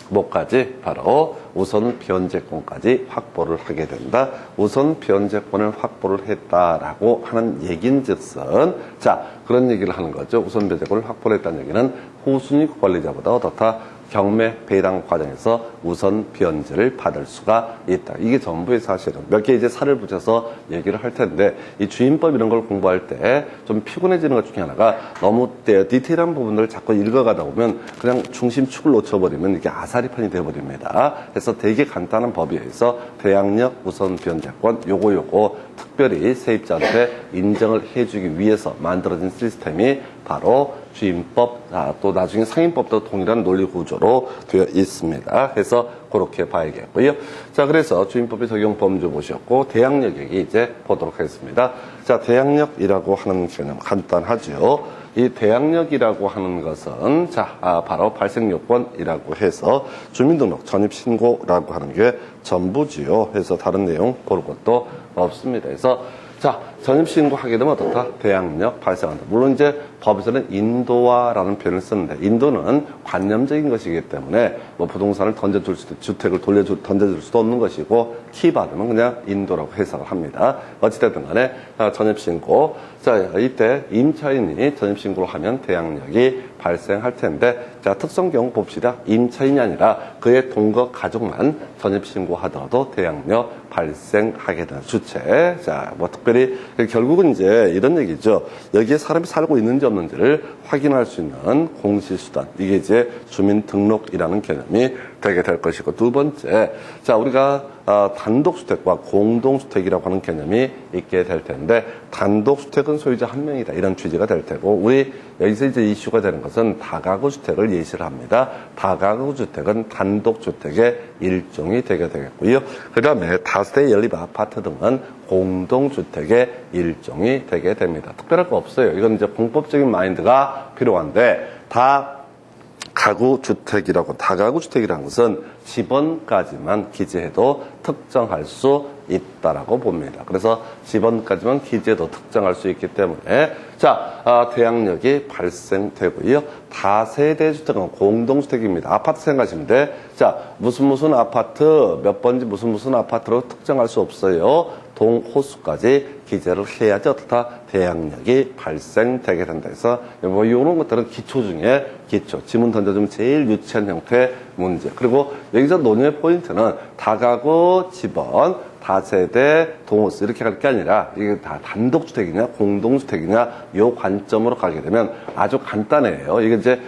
A: 뭐까지? 바로 우선 변제권까지 확보를 하게 된다. 우선 변제권을 확보를 했다라고 하는 얘긴즉슨 자 그런 얘기를 하는 거죠. 우선 변제권을 확보를 했다는 얘기는 후순위 관리자보다 어떻다? 경매 배당 과정에서 우선 변제를 받을 수가 있다. 이게 전부의 사실은 몇 개 이제 살을 붙여서 얘기를 할 텐데 이 주임법 이런 걸 공부할 때 좀 피곤해지는 것 중에 하나가 너무 디테일한 부분들을 자꾸 읽어가다 보면 그냥 중심축을 놓쳐버리면 이게 아사리판이 되어버립니다. 그래서 되게 간단한 법에 의해서 대항력 우선 변제권 요거 특별히 세입자한테 인정을 해주기 위해서 만들어진 시스템이 바로 주임법, 또 나중에 상임법도 동일한 논리 구조로 되어 있습니다. 그래서 그렇게 봐야겠고요. 자, 그래서 주임법의 적용 범주 보셨고 대항력 얘기 이제 보도록 하겠습니다. 자, 대항력이라고 하는 개념 간단하죠. 이 대항력이라고 하는 것은 바로 발생 요건이라고 해서 주민등록 전입신고라고 하는 게 전부지요. 해서 다른 내용 볼 것도 없습니다. 그래서 전입신고 하게 되면 어떻다? 대항력 발생한다. 물론 이제 법에서는 인도화라는 표현을 쓰는데, 인도는 관념적인 것이기 때문에 뭐 부동산을 던져줄 수도, 주택을 던져줄 수도 없는 것이고, 키 받으면 그냥 인도라고 해석을 합니다. 어찌됐든 간에, 전입신고. 이때 임차인이 전입신고를 하면 대항력이 발생할 텐데, 특성 경우 봅시다. 임차인이 아니라 그의 동거 가족만 전입신고 하더라도 대항력 발생하게 되는 주체. 특별히, 결국은 이제 이런 얘기죠. 여기에 사람이 살고 있는지 없는지를 확인할 수 있는 공시수단. 이게 이제 주민등록이라는 개념이 되게 될 것이고, 두 번째, 우리가 단독주택과 공동주택이라고 하는 개념이 있게 될 텐데, 단독주택은 소유자 한 명이다. 이런 취지가 될 테고, 우리 여기서 이제 이슈가 되는 것은 다가구주택을 예시를 합니다. 다가구주택은 단독주택의 일종이 되게 되겠고요. 그 다음에 다세대 연립 아파트 등은 공동주택의 일종이 되게 됩니다. 특별할 거 없어요. 이건 이제 공법적인 마인드가 필요한데, 다가구주택이라는 것은 집원까지만 기재해도 특정할 수 있다라고 봅니다. 그래서 집원까지만 기재해도 특정할 수 있기 때문에 대항력이 발생되고요. 다세대 주택은 공동주택입니다. 아파트 생각하시면 돼. 무슨 아파트, 몇 번지 무슨 아파트로 특정할 수 없어요. 동호수까지 기재를 해야지 어떻다? 대항력이 발생되게 된다. 그래서 뭐 이런 것들은 기초 중에 기초. 지문 던져주면 제일 유치한 형태의 문제. 그리고 여기서 논의의 포인트는 다가구, 집원, 다세대, 동호수 이렇게 갈 게 아니라 이게 다 단독주택이냐 공동주택이냐 요 관점으로 가게 되면 아주 간단해요. 이게 이제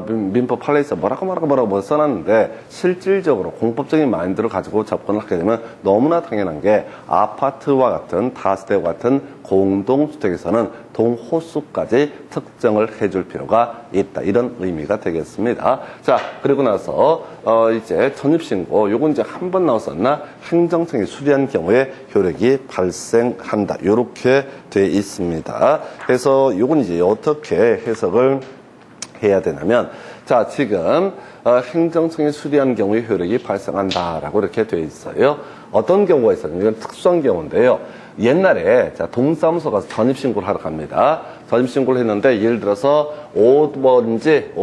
A: 민법 판례에서 뭐라고 써놨는데 실질적으로 공법적인 마인드를 가지고 접근을 하게 되면 너무나 당연한 게 아파트와 같은 다세대와 같은 공동주택에서는 동호수까지 특정을 해줄 필요가 있다. 이런 의미가 되겠습니다. 그리고 나서 이제 전입신고 요건 이제 한 번 나왔었나 행정청이 수리한 경우에 효력이 발생한다. 요렇게 돼 있습니다. 그래서 요건 이제 어떻게 해석을 해야 되냐면 지금 행정청이 수리한 경우에 효력이 발생한다라고 이렇게 돼 있어요. 어떤 경우가 있어요? 이건 특수한 경우인데요. 옛날에 동사무소 가서 전입신고를 하러 갑니다. 전입신고를 했는데 예를 들어서 5번지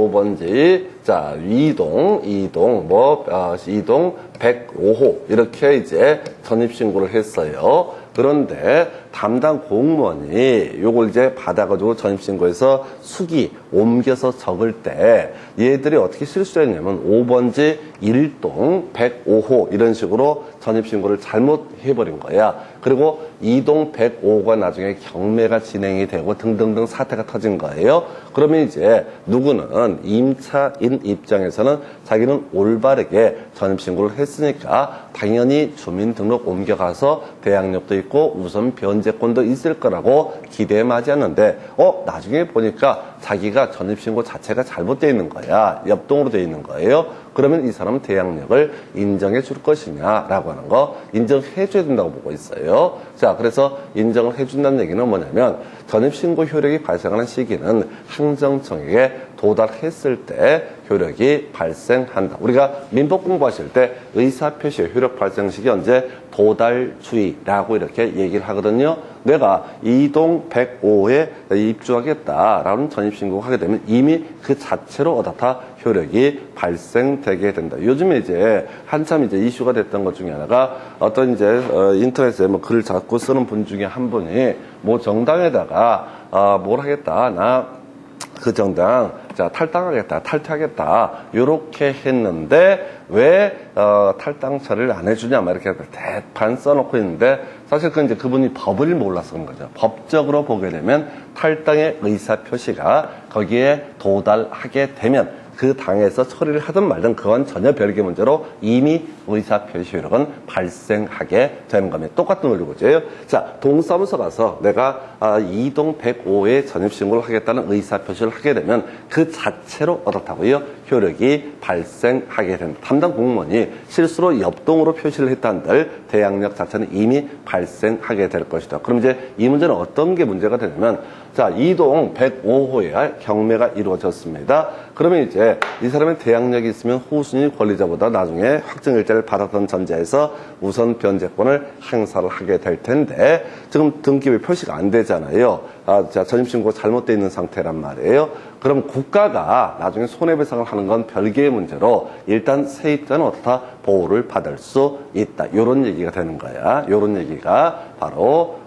A: 2동 105호 이렇게 이제 전입신고를 했어요. 그런데 담당 공무원이 요걸 이제 받아가지고 전입신고해서 수기 옮겨서 적을 때 얘들이 어떻게 실수했냐면 5번지 1동 105호 이런 식으로 전입신고를 잘못해버린 거야. 그리고 2동 105호가 나중에 경매가 진행이 되고 등등등 사태가 터진 거예요. 그러면 이제 누구는 임차인 입장에서는 자기는 올바르게 전입신고를 했으니까 당연히 주민등록 옮겨가서 대항력도 있고 우선 변제권도 있을 거라고 기대에 맞이했는데 나중에 보니까 자기가 전입신고 자체가 잘못되어 있는 거야. 옆동으로 되어 있는 거예요. 그러면 이 사람은 대항력을 인정해 줄 것이냐라고 하는 거 인정해 줘야 된다고 보고 있어요. 그래서 인정을 해 준다는 얘기는 뭐냐면 전입신고 효력이 발생하는 시기는 행정청에게 도달했을 때 효력이 발생한다. 우리가 민법 공부하실 때 의사표시의 효력 발생 시기 언제? 도달주의라고 이렇게 얘기를 하거든요. 내가 2동 105호에 입주하겠다라는 전입신고를 하게 되면 이미 그 자체로 어떻다? 효력이 발생되게 된다. 요즘에 이제 한참 이제 이슈가 됐던 것 중에 하나가 어떤 이제 인터넷에 뭐 글을 자꾸 쓰는 분 중에 한 분이 뭐 정당에다가 뭘 하겠다. 나 그 정당 탈당하겠다, 탈퇴하겠다 요렇게 했는데 왜 탈당 처리를 안 해주냐 막 이렇게 대판 써놓고 있는데 사실 그건 이제 그분이 법을 몰라서 그런 거죠. 법적으로 보게 되면 탈당의 의사표시가 거기에 도달하게 되면 그 당에서 처리를 하든 말든 그건 전혀 별개 문제로 이미 의사표시 효력은 발생하게 되는 겁니다. 똑같은 원리고요. 동사무소 가서 내가 2동 105호에 전입신고를 하겠다는 의사표시를 하게 되면 그 자체로 어떻다고요? 효력이 발생하게 된다. 담당 공무원이 실수로 옆동으로 표시를 했다는들 대항력 자체는 이미 발생하게 될 것이다. 그럼 이제 이 문제는 어떤 게 문제가 되냐면, 자, 이동 105호에 경매가 이루어졌습니다. 그러면 이제 이 사람의 대항력이 있으면 후순위 권리자보다 나중에 확정일자를 받았던 전제에서 우선 변제권을 행사를 하게 될 텐데, 지금 등기부에 표시가 안 되잖아요. 자, 전입신고 잘못되어 있는 상태란 말이에요. 그럼 국가가 나중에 손해배상을 하는 건 별개의 문제로 일단 세입자는 어떻다? 보호를 받을 수 있다. 요런 얘기가 되는 거야. 요런 얘기가 바로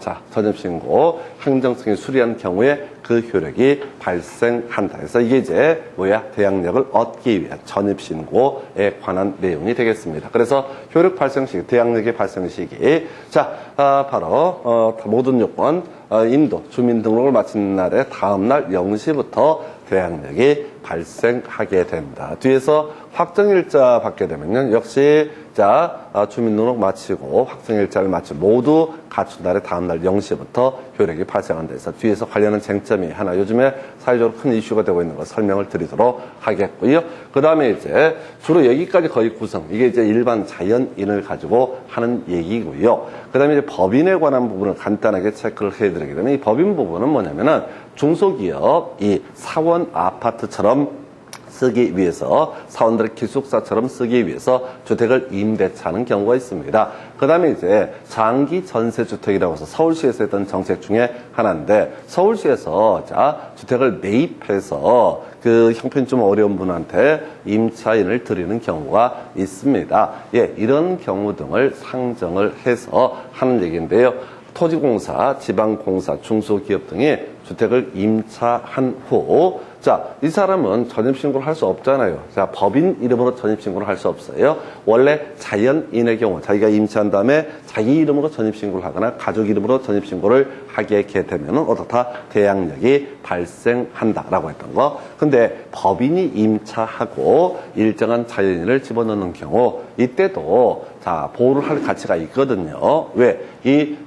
A: 자, 전입신고 행정승인 수리한 경우에 그 효력이 발생한다. 그래서 이게 이제 뭐야? 대항력을 얻기 위한 전입신고에 관한 내용이 되겠습니다. 그래서 효력 발생 시기, 대항력의 발생 시기. 자, 바로 모든 요건 인도 주민등록을 마친 날의 다음날 0시부터 대항력이 발생하게 된다. 뒤에서 확정일자 받게 되면요, 역시 자, 주민등록 마치고 확정일자를 마치고 모두 갖춘 날의 다음날 0시부터 효력이 발생한다 해서 뒤에서 관련한 쟁점이 하나 요즘에 사회적으로 큰 이슈가 되고 있는 거 설명을 드리도록 하겠고요. 그 다음에 이제 주로 여기까지 거의 구성, 이게 이제 일반 자연인을 가지고 하는 얘기고요. 그 다음에 이제 법인에 관한 부분을 간단하게 체크를 해드리게 되면, 이 법인 부분은 뭐냐면은 중소기업, 이 사원 아파트처럼 쓰기 위해서, 사원들의 기숙사처럼 쓰기 위해서 주택을 임대차하는 경우가 있습니다. 그 다음에 이제 장기 전세주택이라고 해서 서울시에서 했던 정책 중에 하나인데, 서울시에서 자, 주택을 매입해서 그 형편이 좀 어려운 분한테 임차인을 드리는 경우가 있습니다. 예, 이런 경우 등을 상정을 해서 하는 얘기인데요. 토지공사, 지방공사, 중소기업 등이 주택을 임차한 후, 자, 이 사람은 전입신고를 할 수 없잖아요. 자, 법인 이름으로 전입신고를 할 수 없어요. 원래 자연인의 경우, 자기가 임차한 다음에 자기 이름으로 전입신고를 하거나 가족 이름으로 전입신고를 하게 되면은 어떻다? 대항력이 발생한다라고 했던 거. 근데 법인이 임차하고 일정한 자연인을 집어넣는 경우, 이때도 자, 보호를 할 가치가 있거든요. 왜?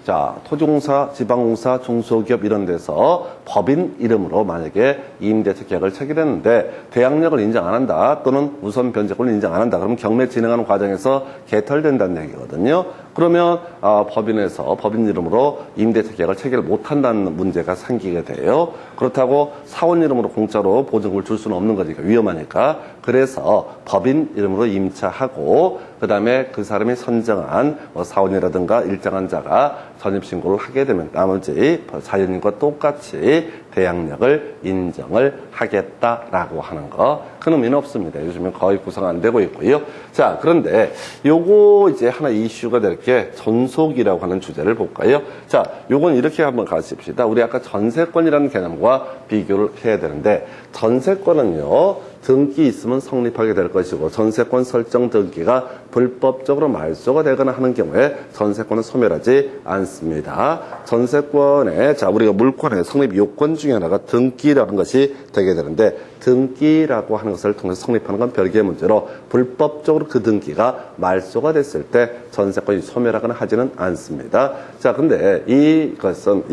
A: 자, 토지공사, 지방공사, 중소기업 이런 데서 법인 이름으로 만약에 임대차 계약을 체결했는데 대항력을 인정 안 한다, 또는 우선 변제권을 인정 안 한다, 그러면 경매 진행하는 과정에서 개털된다는 얘기거든요. 그러면 법인에서 법인 이름으로 임대차 계약을 체결 못한다는 문제가 생기게 돼요. 그렇다고 사원 이름으로 공짜로 보증금을 줄 수는 없는 거니까, 위험하니까. 그래서 법인 이름으로 임차하고 그 다음에 그 사람이 선정한 사원이라든가 일정한 자가 전입신고를 하게 되면 나머지 자연인과 똑같이 대항력을 인정을 하겠다라고 하는 거, 큰 의미는 없습니다. 요즘엔 거의 구성 안 되고 있고요. 자, 그런데 요거 이제 하나 이슈가 될 게 전속이라고 하는 주제를 볼까요? 자, 요건 이렇게 한번 가십시다. 우리 아까 전세권이라는 개념과 비교를 해야 되는데, 전세권은요, 등기 있으면 성립하게 될 것이고, 전세권 설정 등기가 불법적으로 말소가 되거나 하는 경우에 전세권은 소멸하지 않습니다. 전세권에, 자, 우리가 물권의 성립 요건 중에 하나가 등기라는 것이 되게 되는데, 등기라고 하는 것을 통해서 성립하는 건 별개의 문제로, 불법적으로 그 등기가 말소가 됐을 때 전세권이 소멸하거나 하지는 않습니다. 자, 근데 이것은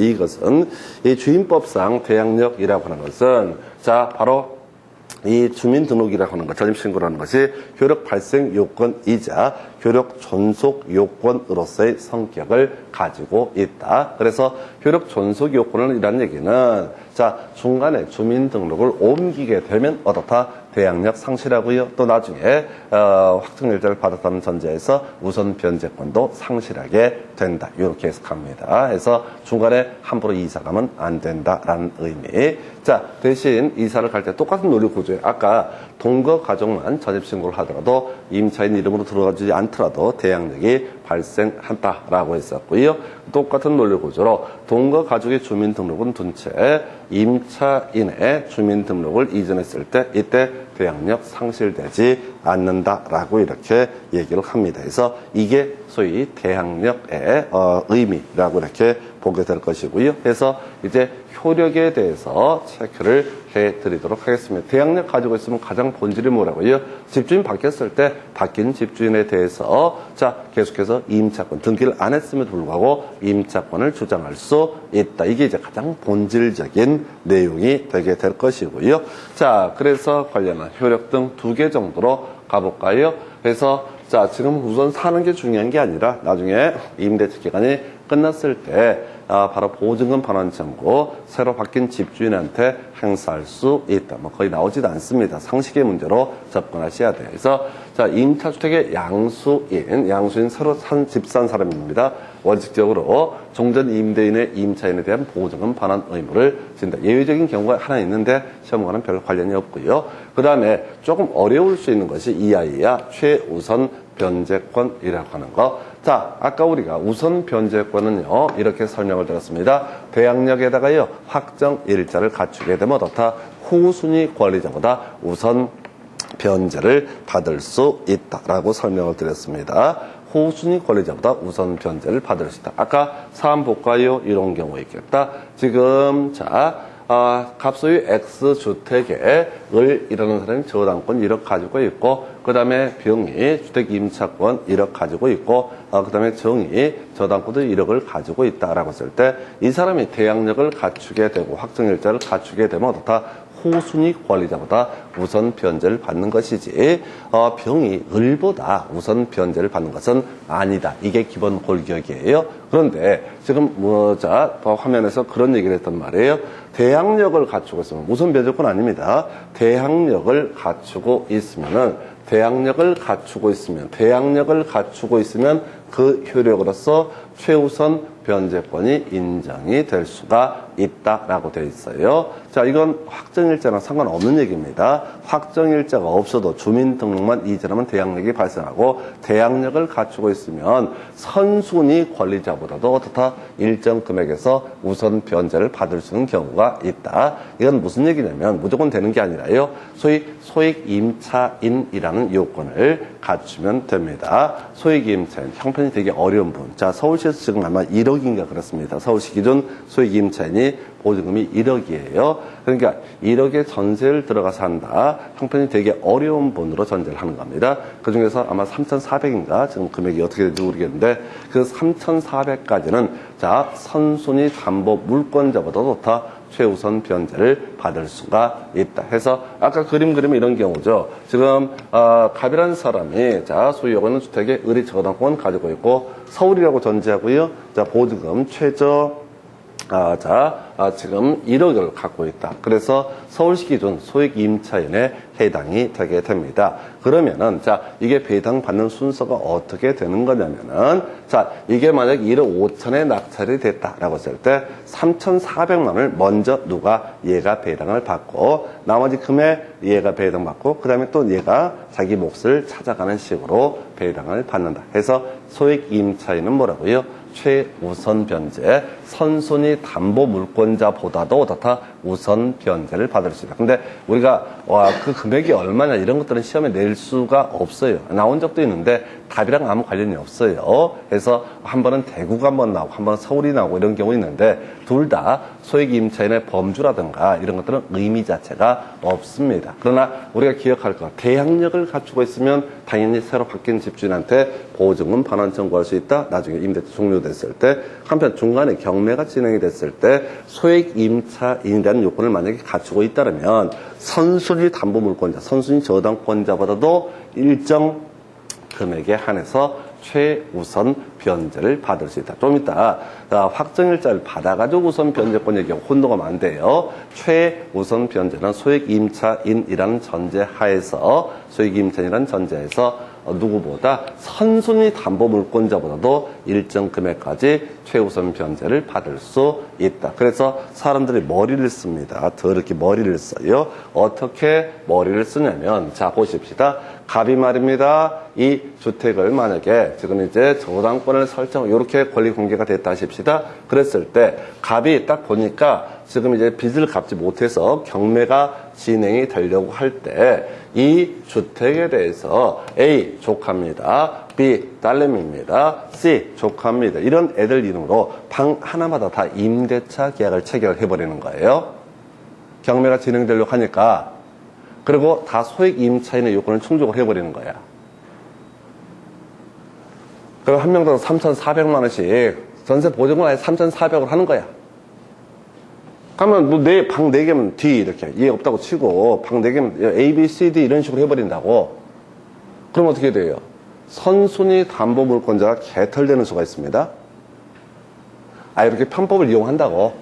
A: 이 주임법상 대항력이라고 하는 것은, 자, 바로 이 주민등록이라고 하는 것, 전입신고라는 것이 효력 발생 요건이자 효력 존속 요건으로서의 성격을 가지고 있다. 그래서 효력 존속 요건이라는 얘기는, 자, 중간에 주민등록을 옮기게 되면 어떻다? 대항력 상실하고요. 또 나중에 확정일자를 받았다는 전제에서 우선 변제권도 상실하게 된다. 이렇게 해석합니다. 그래서 중간에 함부로 이사 가면 안 된다라는 의미. 자, 대신 이사를 갈 때 똑같은 논리 구조예요. 아까 동거 가족만 전입신고를 하더라도 임차인 이름으로 들어가지 않더라도 대항력이 발생한다라고 했었고요. 똑같은 논리 구조로 동거 가족의 주민등록은 둔 채 임차인의 주민등록을 이전했을 때 이때 대항력 상실되지 않는다라고 이렇게 얘기를 합니다. 그래서 이게 소위 대항력의 의미라고 이렇게 보게 될 것이고요. 그래서 이제 효력에 대해서 체크를 해드리도록 하겠습니다. 대항력 가지고 있으면 가장 본질이 뭐라고요? 집주인 바뀌었을 때 바뀐 집주인에 대해서 자 계속해서 임차권 등기를 안 했음에도 불구하고 임차권을 주장할 수 있다. 이게 이제 가장 본질적인 내용이 되게 될 것이고요. 자 그래서 관련한 효력 등 2개 정도로 가볼까요? 그래서 자 지금 우선 사는 게 중요한 게 아니라 나중에 임대차 기간이 끝났을 때 바로 보증금 반환 청구 새로 바뀐 집주인한테 행사할 수 있다. 뭐 거의 나오지도 않습니다. 상식의 문제로 접근하셔야 돼요. 그래서 자 임차주택의 양수인 새로 집 산 사람입니다. 원칙적으로 종전 임대인의 임차인에 대한 보증금 반환 의무를 진다. 예외적인 경우가 하나 있는데 시험과는 별 관련이 없고요. 그 다음에 조금 어려울 수 있는 것이 이하이야 최우선 변제권이라고 하는 거. 자, 아까 우리가 우선 변제권은요, 이렇게 설명을 드렸습니다. 대항력에다가요, 확정 일자를 갖추게 되면 어떻다? 후순위 권리자보다 우선 변제를 받을 수 있다라고 설명을 드렸습니다. 후순위 권리자보다 우선 변제를 받을 수 있다. 아까 사안 볼까요? 이런 경우 있겠다. 지금, 자, 갑소유 X주택에 이라는 사람이 저당권 1억 가지고 있고, 그 다음에 병이 주택 임차권 1억 가지고 있고, 그 다음에 정이 저당권도 1억을 가지고 있다라고 했을 때, 이 사람이 대항력을 갖추게 되고, 확정일자를 갖추게 되면 어떻다? 후순위 권리자보다 우선 변제를 받는 것이지, 병이 을보다 우선 변제를 받는 것은 아니다. 이게 기본 골격이에요. 그런데 지금 화면에서 그런 얘기를 했단 말이에요. 대항력을 갖추고 있으면 우선 변제권 아닙니다. 대항력을 갖추고 있으면 그 효력으로서 최우선 변제권이 인정이 될 수가 있다라고 되어 있어요. 자, 이건 확정일자랑 상관없는 얘기입니다. 확정일자가 없어도 주민등록만 이전하면 대항력이 발생하고 대항력을 갖추고 있으면 선순위 권리자보다도 어떻다? 일정 금액에서 우선 변제를 받을 수 있는 경우가 있다. 이건 무슨 얘기냐면 무조건 되는 게 아니라요. 소위 소액임차인이라는 요건을 갖추면 됩니다. 소액임차인, 형편이 되게 어려운 분. 자, 서울시에서 지금 아마 1억인가 그렇습니다. 서울시 기준 소액임차인이 보증금이 1억이에요. 그러니까 1억의 전세를 들어가서 한다. 형편이 되게 어려운 분으로 전제를 하는 겁니다. 그 중에서 아마 3,400인가 지금 금액이 어떻게 되는지 모르겠는데 그 3,400까지는 자 선순위 담보 물권자보다도 더 최우선 변제를 받을 수가 있다. 해서 아까 그림 그리면 이런 경우죠. 지금 갑이라는 사람이 자 소유 요건은 주택에 을이 저당권 가지고 있고 서울이라고 전제하고요. 자 보증금 최저 지금 1억을 갖고 있다. 그래서 서울시 기준 소액 임차인에 해당이 되게 됩니다. 그러면은, 자, 이게 배당받는 순서가 어떻게 되는 거냐면은, 자, 이게 만약 1억 5천에 낙찰이 됐다라고 했을 때, 3,400만 원을 먼저 누가 얘가 배당을 받고, 나머지 금액 얘가 배당받고, 그 다음에 또 얘가 자기 몫을 찾아가는 식으로 배당을 받는다. 해서 소액 임차인은 뭐라고요? 최우선 변제, 선순위 담보 물권자보다도 어떻다? 우선 변제를 받을 수 있다. 근데 우리가 그 금액이 얼마냐 이런 것들은 시험에 낼 수가 없어요. 나온 적도 있는데 답이랑 아무 관련이 없어요. 그래서 한 번은 대구가 한번 나오고 한 번은 서울이 나오고 이런 경우 있는데 둘 다 소액 임차인의 범주라든가 이런 것들은 의미 자체가 없습니다. 그러나 우리가 기억할 것, 대항력을 갖추고 있으면 당연히 새로 바뀐 집주인한테 보증금 반환 청구할 수 있다. 나중에 임대차 종료됐을 때. 한편 중간에 경매가 진행이 됐을 때 소액 임차인이라는 요건을 만약에 갖추고 있다면 선순위 담보물권자, 선순위 저당권자보다도 일정 금액에 한해서 최우선 변제를 받을 수 있다. 좀 이따 확정일자를 받아가지고 우선 변제권 얘기하고 혼동하면 안 돼요. 최우선 변제는 소액임차인이라는 전제하에서 소액임차인이라는 전제하에서 누구보다 선순위 담보물권자보다도 일정 금액까지 최우선 변제를 받을 수 있다. 그래서 사람들이 머리를 씁니다. 더럽게 머리를 써요. 어떻게 머리를 쓰냐면 자 보십시다. 갑이 말입니다. 이 주택을 만약에 지금 이제 저당권을 설정 이렇게 권리 공개가 됐다 하십시다. 그랬을 때 갑이 딱 보니까 지금 이제 빚을 갚지 못해서 경매가 진행이 되려고 할 때 이 주택에 대해서 A 조카입니다. B 딸내미입니다. C 조카입니다. 이런 애들 이름으로 방 하나마다 다 임대차 계약을 체결해 버리는 거예요. 경매가 진행되려고 하니까. 그리고 다 소액 임차인의 요건을 충족을 해버리는 거야. 그럼 한 명당 3,400만 원씩 전세 보증을 아예 3,400으로 하는 거야. 그러면 뭐 방 4개면 D 이렇게 이해 없다고 치고 방 4개면 A, B, C, D 이런 식으로 해버린다고. 그럼 어떻게 돼요? 선순위 담보물권자가 개털되는 수가 있습니다. 이렇게 편법을 이용한다고.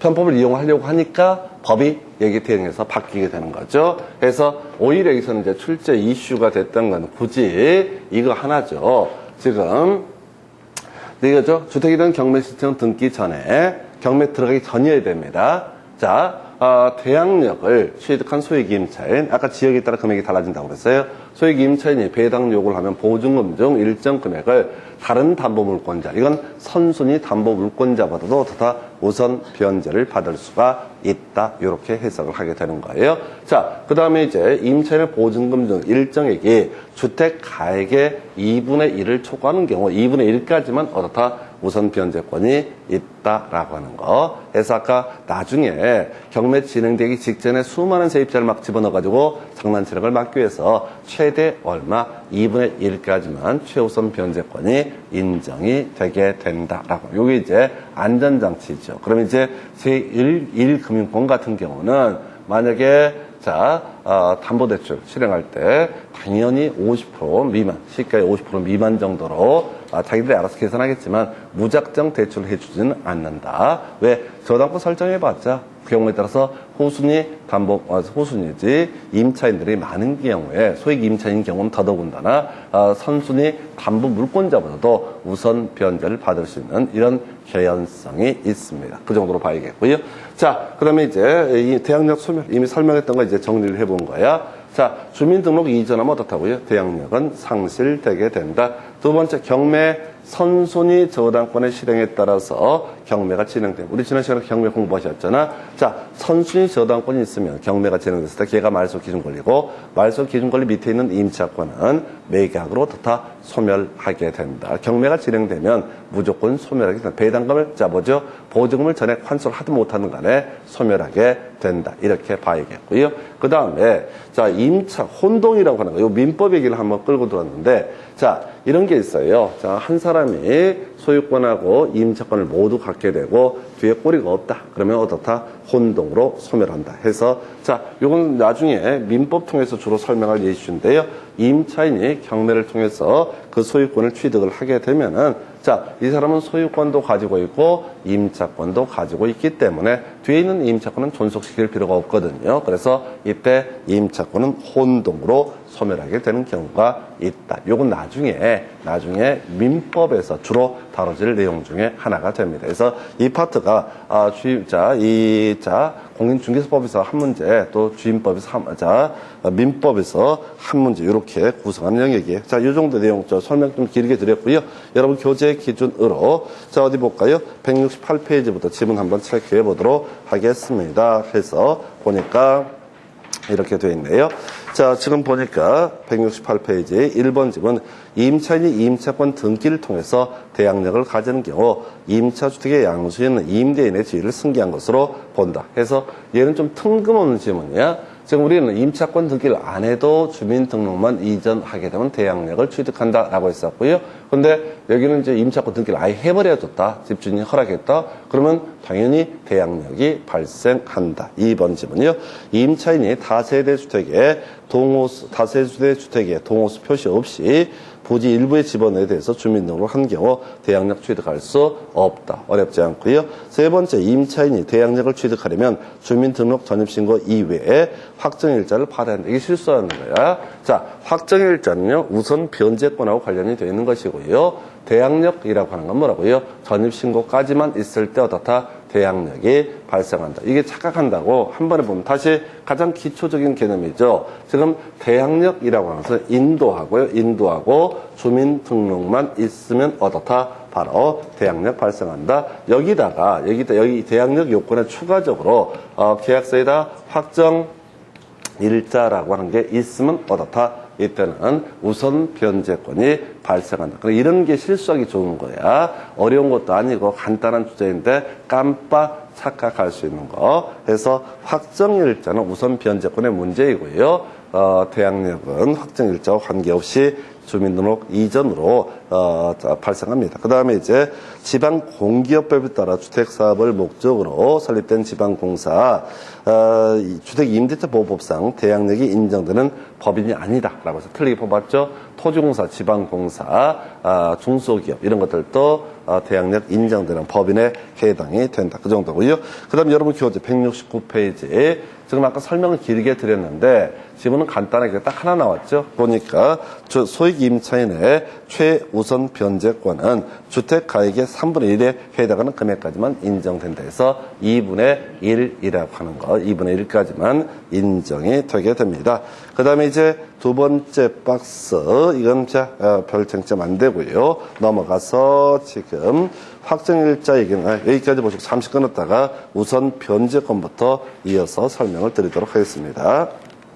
A: 편법을 이용하려고 하니까 법이 여기 대응해서 바뀌게 되는 거죠. 그래서 오히려 여기서는 이제 출제 이슈가 됐던 건 굳이 이거 하나죠. 지금 이거죠. 주택이든 경매 신청 등기 전에 경매 들어가기 전이어야 됩니다. 자, 대항력을 취득한 소액 임차인, 아까 지역에 따라 금액이 달라진다고 그랬어요. 소액 임차인이 배당 요구를 하면 보증금 중 일정 금액을 다른 담보물권자, 이건 선순위 담보물권자보다도 더 우선 변제를 받을 수가 있다. 이렇게 해석을 하게 되는 거예요. 자, 그 다음에 이제 임차인의 보증금 중 일정액이 주택 가액의 2분의 1을 초과하는 경우 2분의 1까지만 어떻다? 우선 변제권이 있다라고 하는 거. 그래서 아까 나중에 경매 진행되기 직전에 수많은 세입자를 막 집어넣어가지고 장난치는 걸 막기 위해서 최대 얼마 2분의 1까지만 최우선 변제권이 인정이 되게 된다라고. 요게 이제 안전장치죠. 그럼 이제 제1금융권 같은 경우는 만약에 담보대출 실행할 때 당연히 50% 미만, 시가의 50% 미만 정도로 자기들이 알아서 계산하겠지만 무작정 대출을 해주지는 않는다. 왜? 저당권 설정해봤자 그 경우에 따라서 호순이지 임차인들이 많은 경우에 소액 임차인 경우는 더더군다나 선순위 담보 물권자보다도 우선 변제를 받을 수 있는 이런 개연성이 있습니다. 그 정도로 봐야겠고요. 자, 그다음에 이제 이 대항력 소멸 이미 설명했던 거 이제 정리를 해본 거야. 자, 주민등록 이전하면 어떻다고요? 대항력은 상실되게 된다. 두 번째, 경매 선순위 저당권의 실행에 따라서 경매가 진행됩니다. 우리 지난 시간에 경매 공부하셨잖아. 자, 선순위 저당권이 있으면 경매가 진행됐을 때 걔가 말소 기준 권리고 말소 기준 권리 밑에 있는 임차권은 매각으로 다 소멸하게 된다. 경매가 진행되면 무조건 소멸하게 된다. 배당금을 보증금을 전에 환수를 하든 못하든 간에 소멸하게 된다. 이렇게 봐야겠고요. 그 다음에 자, 임차 혼동이라고 하는 거. 요 민법 얘기를 한번 끌고 들었는데 자, 이런 게 있어요. 자, 한 사람이 소유권하고 임차권을 모두 갖게 되고 뒤에 꼬리가 없다. 그러면 어떻다? 혼동으로 소멸한다. 해서 자, 요건 나중에 민법 통해서 주로 설명할 예시인데요. 임차인이 경매를 통해서 그 소유권을 취득을 하게 되면은 자, 이 사람은 소유권도 가지고 있고 임차권도 가지고 있기 때문에 뒤에 있는 임차권은 존속시킬 필요가 없거든요. 그래서 이때 임차권은 혼동으로 소멸하게 되는 경우가 있다. 요건 나중에 민법에서 주로 다뤄질 내용 중에 하나가 됩니다. 그래서 이 파트가 공인중개사법에서 한 문제, 또 주임법에서 민법에서 한 문제 이렇게 구성한 영역이에요. 자, 이 정도 내용 설명 좀 길게 드렸고요. 여러분 교재 기준으로 자, 어디 볼까요? 168페이지부터 지문 한번 체크해 보도록 하겠습니다. 그래서 보니까 이렇게 되어 있네요. 자, 지금 보니까 168페이지 1번 지문 임차인이 임차권 등기를 통해서 대항력을 가지는 경우 임차주택의 양수인은 임대인의 지위를 승계한 것으로 본다. 그래서 얘는 좀 뜬금없는 지문이야. 지금 우리는 임차권 등기를 안 해도 주민등록만 이전하게 되면 대항력을 취득한다라고 했었고요. 근데 여기는 이제 임차권 등기를 아예 해버려줬다. 집주인이 허락했다. 그러면 당연히 대항력이 발생한다. 2번 지문이요. 임차인이 다세대 주택에 동호수 표시 없이 부지 일부의 집원에 대해서 주민등록을 한 경우 대항력 취득할 수 없다. 어렵지 않고요. 세 번째, 임차인이 대항력을 취득하려면 주민등록 전입신고 이외에 확정일자를 받아야 한다. 이게 실수하는 거야. 자, 확정일자는요, 우선 변제권하고 관련이 되어 있는 것이고요. 대항력이라고 하는 건 뭐라고요? 전입신고까지만 있을 때 어떻다? 대항력이 발생한다. 이게 착각한다고 한 번에 보면 다시 가장 기초적인 개념이죠. 지금 대항력이라고 하는 것은 인도하고 주민등록만 있으면 어떻다? 바로 대항력 발생한다. 여기 대항력 요건에 추가적으로 계약서에다 일자라고 하는 게 있으면 어떻다. 이때는 우선 변제권이 발생한다. 그래, 이런 게 실수하기 좋은 거야. 어려운 것도 아니고 간단한 주제인데 깜빡 착각할 수 있는 거. 그래서 확정일자는 우선 변제권의 문제이고요. 대항력은 확정일자와 관계없이 주민등록 이전으로 발생합니다. 그 다음에 이제 지방공기업법에 따라 주택사업을 목적으로 설립된 지방공사 주택임대차 보호법상 대항력이 인정되는 법인이 아니다라고 해서 틀리게 뽑았죠. 토지공사, 지방공사, 중소기업 이런 것들도 대항력 인정되는 법인에 해당이 된다. 그 정도고요. 그 다음에 여러분 교재 169페이지 지금 아까 설명을 길게 드렸는데 지금은 간단하게 딱 하나 나왔죠. 보니까 소액 임차인의 최우선 변제권은 주택가액의 3분의 1에 해당하는 금액까지만 인정된다 해서 2분의 1이라고 하는 거 2분의 1까지만 인정이 되게 됩니다. 그 다음에 이제 두 번째 박스 이건 별 쟁점 안 되고요. 넘어가서 지금 확정일자 얘기는 여기까지 보시고 잠시 끊었다가 우선 변제권부터 이어서 설명을 드리도록 하겠습니다.